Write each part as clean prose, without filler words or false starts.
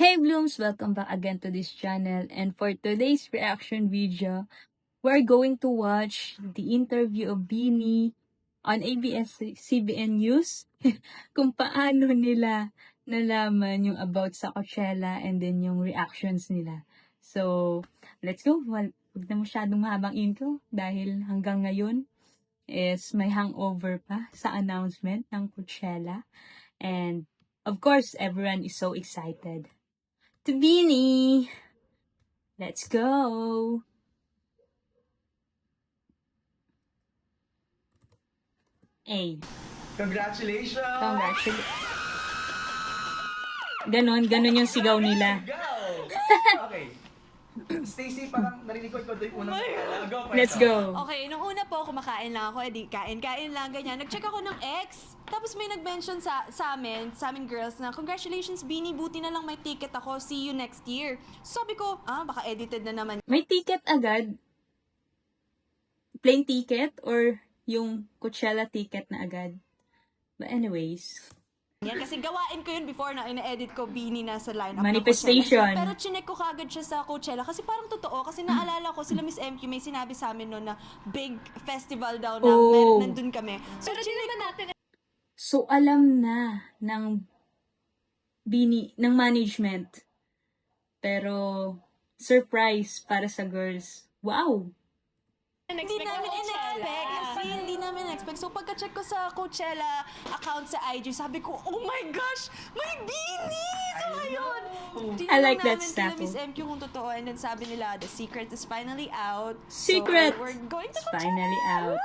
Hey Blooms! Welcome back again to this channel, and for today's reaction video, we're going to watch the interview of Beanie on ABS-CBN News kung paano nila nalaman yung about sa Coachella and then yung reactions nila. So, let's go! Huwag na masyadong mahabang intro dahil hanggang ngayon is may hangover pa sa announcement ng Coachella, and of course, everyone is so excited. To Beanie! Let's go! Hey, Congratulations! congratulations. Ganon yung sigaw nila. Go! Okay. Stacy, parang narinig ko ikaw yung unang go. Let's go. Okay, nung una po, kumakain lang ako, edi kain lang, ganyan. Nag-check ako ng ex, tapos may nag-mention sa amin girls na, congratulations, Beanie, buti na lang may ticket ako, see you next year. So, sabi ko, baka edited na naman. May ticket agad? Plain ticket or yung Coachella ticket na agad? But anyways, Yan, kasi gawain ko yun before na ina-edit ko, Beanie na sa lineup Manifestation. ng Coachella. Pero chinek ko kagad siya sa Coachella kasi parang totoo. Kasi naalala ko, sila Miss MQ may sinabi sa amin noon na big festival daw na nandun kami. So, chinek ko natin. so alam na ng Beanie, ng management. Pero, surprise para sa girls. Wow! Hindi namin in-expect. Kasi hindi namin in-expect. So, pagka-check ko sa Coachella account sa IG, sabi ko, oh my gosh! May Beanie! So, ayun! I like that Tinanong namin status. kila Miss MQ kung totoo. And then sabi nila, the secret is finally out. Secret! So, we're going to It's finally out.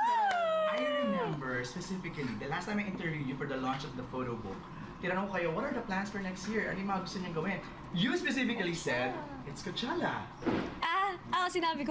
I remember specifically, the last time I interviewed you for the launch of the photo book, tinanong ko kayo, what are the plans for next year? Ano yung mga gusto niyang gawin? You specifically said, it's Coachella. Sinabi ko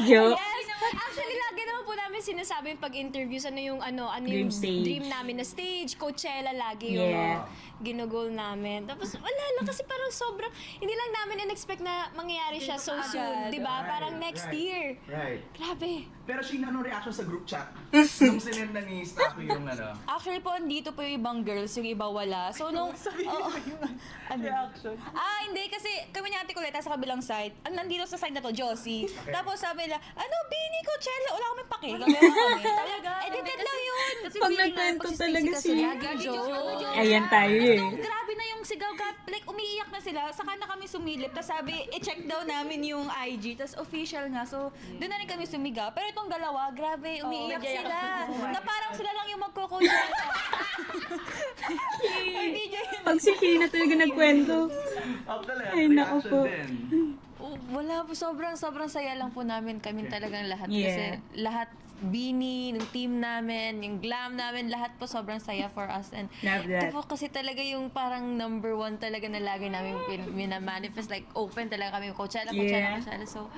Yo. Yes! Actually, lagi naman po namin sinasabi yung pag-interviews, ano yung Dream yung stage. dream namin na stage, Coachella lagi yung Yeah. ginugol namin. Tapos, wala lang kasi parang sobrang, hindi lang namin in-expect na mangyayari siya so soon, di ba? Right, Parang next right. year. Right. Grabe. Pero Shane, anong reaction sa group chat? Nung sinenda ni Staco yung ano? Actually po, dito po yung ibang girls, yung iba wala. So, nung... Reaction. Hindi. Kasi kami ni Ate Coleta sa kabilang side. Nandito sa side na to, Josie. Tapos sabi nila, Beanie, Coachella, wala kami pake. Gagawin kami. Talaga. Edited lang yun. Pag nagkwento talaga sila. Joe. Ayan tayo eh. Grabe na yung sigaw ka. Like, umiiyak na sila. Saka na kami sumilip. Tapos sabi, i-check daw namin yung IG. Tapos official nga. So, doon na rin kami sumigaw. Pero itong dalawa, grabe, umiiyak sila. Na parang sila lang yung magko-Coachella. Pag si Kina talaga nagkwento. Up talaga, Ay, naku reaction po. din. Wala po, sobrang saya lang po namin kaming talagang lahat. Yeah. Kasi lahat, Beanie, yung team namin, yung glam namin, lahat po sobrang saya for us. And Love that. ito po kasi talaga yung parang number one talaga na lagi namin minamanifest. Like, open talaga kami, Coachella. Yeah. So,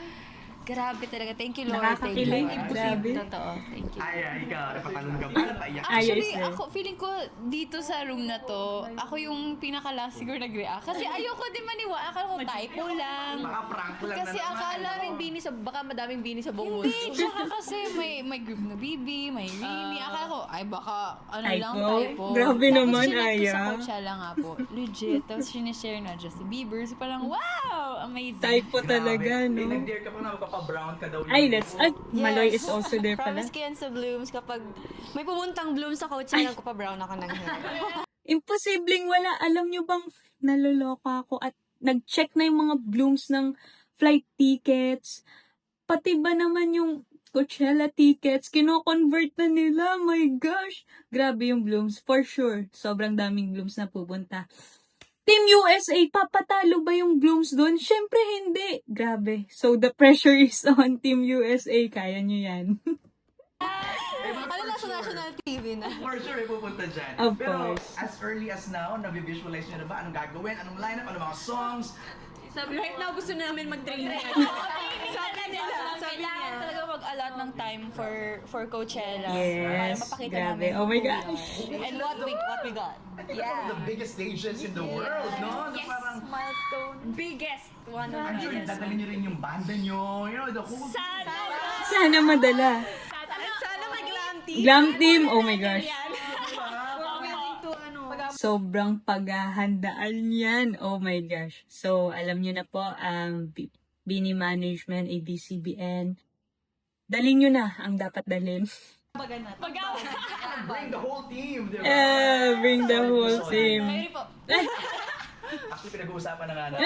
grabe talaga. Thank you, Lord. Nakakakilig. Thank you. Grabe. Totoo. Thank you. Ay, ikaw, napatanong ka. Paano paiyak? Ayos Actually, eh. ako, feeling ko dito sa room na to, ako yung pinaka-last siguro nag-react. Kasi ayoko din maniwala. Akala ko typo lang. Baka prank lang Kasi na naman. akala rin Beanie sa, baka madaming Beanie sa buong mundo. Hindi, tsaka kasi may group na Bibi, may Rimi. Akala ko, ay baka ano lang, Typo? typo. Grabe naman, Tapos chinek ko Aya. sa Coachella nga po. Legit. Tapos sinishare na Justin Bieber. So parang, wow! Amazing. Typo talaga, Eh, no? nag-dare ka pa na magpapa-brown ka daw. Ay, Maloy is also there pala. Promise ko yan sa Blooms, kapag may pumuntang Blooms sa Coachella, ko pa brown ako ng hair. Imposibleng wala. Alam nyo bang naloloka ako at nag-check na yung mga Blooms ng flight tickets. Pati ba naman yung Coachella tickets, kino-convert na nila. My gosh! Grabe yung Blooms. For sure. Sobrang daming Blooms na pupunta. Team USA, papatalo ba yung Blooms doon? Syempre hindi. Grabe. So, the pressure is on Team USA. Kaya nyo yan. Ano na sa national TV na? For sure, may pupunta dyan. Of Pero course. as early as now, nabivisualize nyo na ba? Anong gagawin? Anong lineup? Anong mga songs? Right now, gusto namin mag-training. Sabi nila, sabi Kailangan niya. talaga mag-allot ng time for Coachella. Yes. Para mapakita Grabe. namin Oh my who we gosh. are. And what we got. I think that's one of the biggest stages in the world, no? Na parang, Biggest one of I'm sure dadalhin nyo rin yung banda nyo, you know, the whole... Sana madala. Sana may glam team. Glam team, oh my gosh. Willing to ano. sobrang paghahandaan yan. Oh my gosh. So, alam nyo na po, Bini Management, ABS-CBN, dalhin nyo na ang dapat dalhin. Bring the whole team, di ba? Bring the whole team. Actually, pinag-uusapan na nga na.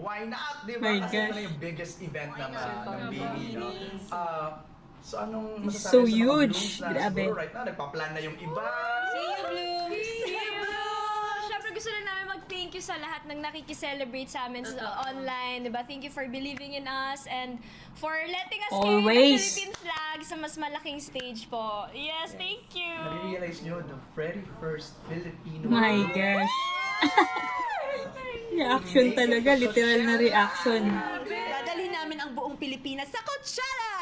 Why not? Di ba? My Kasi ito gosh. na yung biggest event ng Bini, no? So, anong masasabi So sa mga huge. Blooms na Grabe. siguro right now, nagpa-plan na yung iba? See you, Bloom! Siyempre gusto lang namin mag-thank you sa lahat ng nakikiselebrate sa amin sa online, diba? Thank you for believing in us and for letting us carry the Always. Philippine flag sa mas malaking stage po. Yes, thank you! Nare-realize nyo, the very first Filipino. My gosh. Reaction talaga, literal na reaction. Dadalhin namin ang buong Pilipinas sa Coachella!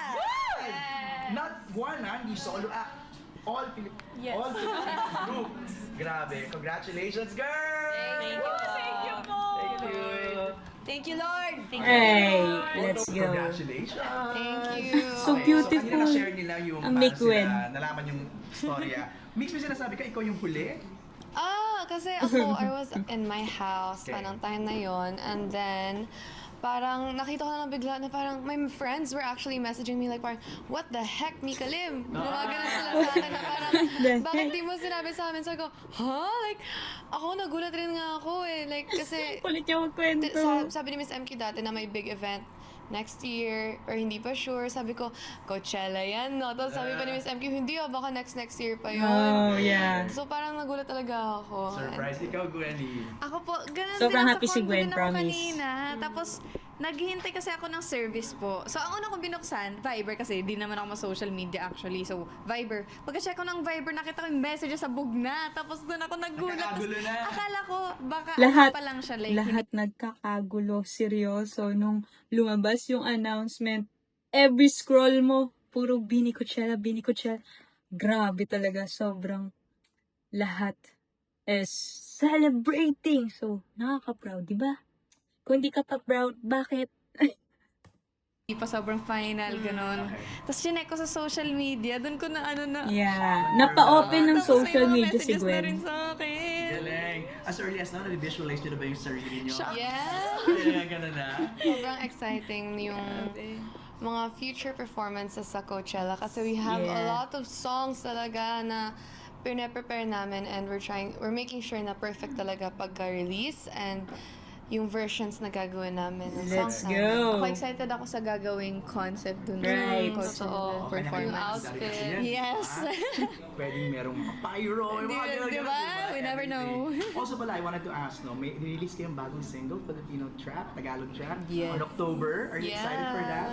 Not one, hindi solo act. All Filipino group. Grabe. Congratulations, girl! Thank you. Thank you po! Thank you. Thank you, Lord! Hey, let's go. Congratulations! Thank you. So beautiful. So, kanina na-share nila yung Ang paano Mikwen. sila nalaman yung storya. Mix, may sinasabi ka, ikaw yung huli? Kasi ako, I was in my house, Okay. parang time na yon, and then, parang nakita ko na lang bigla na parang my friends were actually messaging me like parang, what the heck, Mika Lim? Gumagana sila sa akin na parang, The bakit heck? di mo sinabi sa amin? Sabi ko, Like, ako nagulat rin nga ako eh. Like, kasi, Kulit niya magkwento. sabi ni Miss MQ dati na may big event next year, or hindi pa sure. Sabi ko, Coachella yan, no? Tapos sabi pa ni Miss MQ, hindi baka next year pa yun. Oh, yeah. So parang nagulat talaga ako. Surprise, ikaw, Gwenny. Ako po, ganun Sobrang din. happy si Nasa condo Gwen, din ako promise. kanina. Tapos, naghihintay kasi ako ng service po. So, ang una kong binuksan, Viber kasi di naman ako ma-social media actually. So, Viber. Pagka-check ko ng Viber, nakita ko yung message sa bugna. Tapos doon ako nagulat. Tapos, Nagkakagulo na. akala ko, baka Lahat, ano pa lang siya. Like, lahat nagkakagulo, seryoso. Nung lumabas yung announcement, every scroll mo, puro Bini Coachella, Bini Coachella. Grabe talaga, sobrang lahat is celebrating. So, nakaka-proud, di ba? Kung di ka pa proud, bakit? hindi pa sobrang final, ganun. Tapos, chinek ko sa social media. Doon ko na Yeah. Napa-open ng Tapos may social mga media si messages na rin Gwen. sa akin. Galing. As early as now, na-visualize nyo na ba yung sarili nyo? Yeah. Kaya ganun na. Sobrang exciting yung mga future performances sa Coachella kasi we have a Yeah. lot of songs talaga na prepare namin and we're making sure na perfect talaga pagka-release and yung versions na gagawin namin ng Let's songs namin. go. Ako excited ako sa gagawing concept dun Right. sa Totoo. Coachella performance. Yung outfit. Yes. Pwedeng merong pyro, yung mga ganun, Di ganun, ba? diba? We never Everything. Also pala, I wanted to ask, no, may release kayong bagong single, Filipino Trap, Tagalog Trap, Yes. on October. Are you excited for that?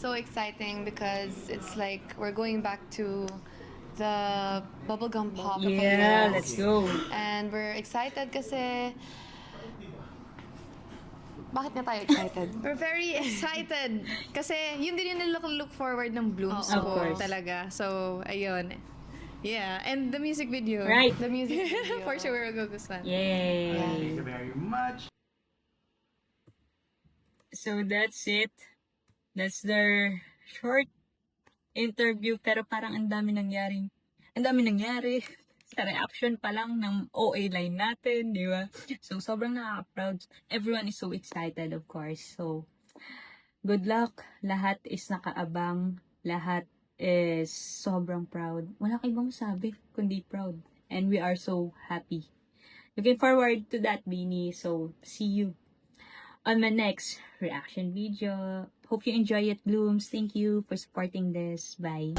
So exciting because it's like we're going back to the bubblegum pop Yeah, days. let's go. And we're excited kasi... Bakit nga tayo excited? We're very excited kasi yun din yung look forward ng Blooms Of ko course. talaga. So, ayun. Yeah, and the music video. Right. The music video. For sure, we're gugustuhan. Yay. Thank you very much. So that's it. That's their short interview. Pero parang ang dami nangyari sa reaction pa lang ng OA line natin, di ba? So sobrang nakaka-proud. Everyone is so excited, of course. So good luck. Lahat is nakaabang. Lahat is sobrang proud. Wala kayo bang sabi kundi proud. And we are so happy. Looking forward to that, Bini. So see you on my next reaction video. Hope you enjoy it, Blooms. Thank you for supporting this. Bye.